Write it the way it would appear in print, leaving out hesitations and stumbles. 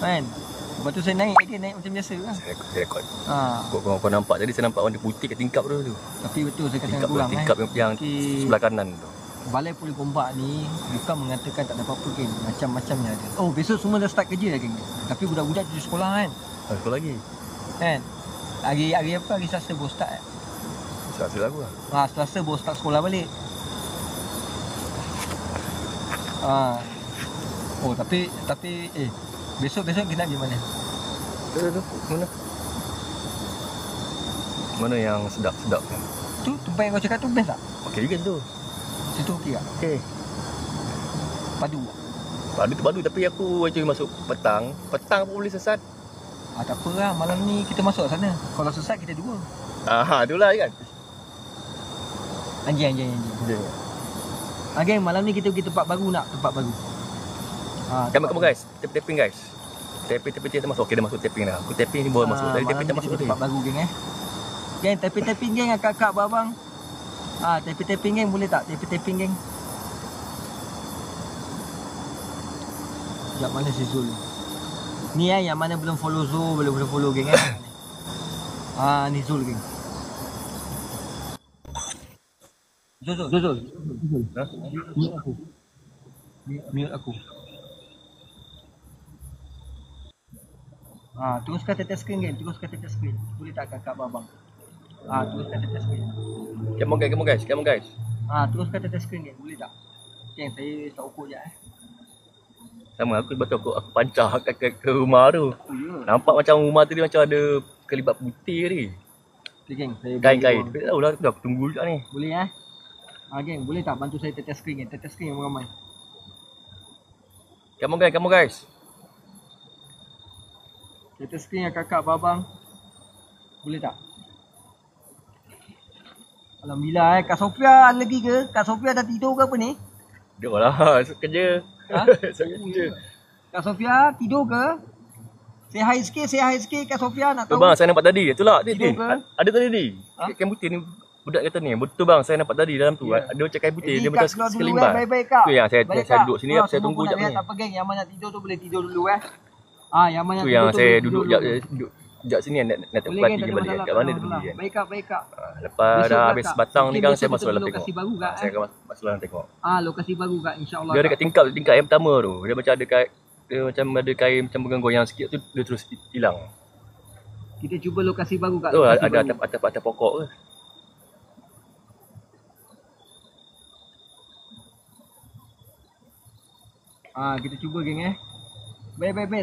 Kan? Lepas tu saya naik macam biasa lah. Saya rekod. Ha. Kau nampak tadi saya nampak warna putih kat tingkap tu. Tapi betul saya kata kurang tingkap yang sebelah kanan tu. Balai Polis Gombak ni bukan mengatakan tak ada apa-apa geng. Macam-macamnya ada. Oh, besok semua dah start kerja lah geng. Tapi budak-budak tu sekolah kan. Sekolah lagi. Kan? Hari apa? Hari Selasa baru start kan? Selasa lagu lah. Selasa baru start sekolah balik. Oh, tapi besok kita nak pergi mana? Tu mana? Mana yang sedap-sedap kan? Tu tempat yang kau cakap tu best tak? Okey juga tu. Situ okey tak? Okey. Padu tapi aku cuba masuk petang. Petang pun boleh sesat. Tak apa lah, malam ni kita masuk sana. Kalau sesat kita dua. Itulah kan. Anjing. Geng, malam ni kita pergi tempat baru nak? Tempat baru. Come guys, tapping guys. Tapping kita masuk. Okey dah masuk tapping dah. Aku tapping ni baru masuk. Tadi tapping tak masuk tadi. Tempat baru geng Geng, tapping geng akak-akak babang. Tapping geng boleh tak? Tapping geng. Sekejap mana si Zul ni yang mana belum follow Zul, belum follow geng ni Zul geng. Zul. Mute aku. Teruskan tetes screen geng, boleh tak kakak babang? Teruskan tetes screen. Come on guys. Teruskan tetes screen geng, boleh tak? Geng, saya start ukur je Sama aku aku pancar ke rumah tu. Nampak macam rumah tu dia macam ada kelibat putih ni. Okay, geng, saya kain. Tapi tahu lah aku tunggu juga ni. Boleh geng, boleh tak bantu saya tetes screen geng? Tetes screen yang ramai. Come on guys. Tetes screen yang kakak babang. Boleh tak? Alhamdulillah Kak Sofia lagi ke? Kak Sofia dah tidur ke apa ni? Tidur lah, kerja. Kerja. Kak Sofia tidur ke? Say hi sikit Kak Sofia nak tahu. Bang, saya nampak tadi. Itulah tidur ke? Ada tadi ni. Kain putih ni budak kata ni. Betul bang, saya nampak tadi dalam tu. Ada macam kain putih, dia macam sekelimbar. Baik-baik Kak. Tu yang saya duduk sini, saya tunggu jap ni. Tak apa geng, yang mana nak tidur tu boleh tidur dulu yang mana tu yang saya duduk jap sini nak pergi balik kat mana dia pergi kan. Baik Kak. Lepas dah habis batang ni kan saya masuk dalam tengok. Saya akan masuk dalam tengok. Lokasi baru Kak, insya-Allah. Dia dekat tingkap yang pertama tu. Dia macam ada kain macam bergoyang sikit tu, dia terus hilang. Kita cuba lokasi baru Kak. Tu ada atas pokok ke. Kita cuba geng Baik.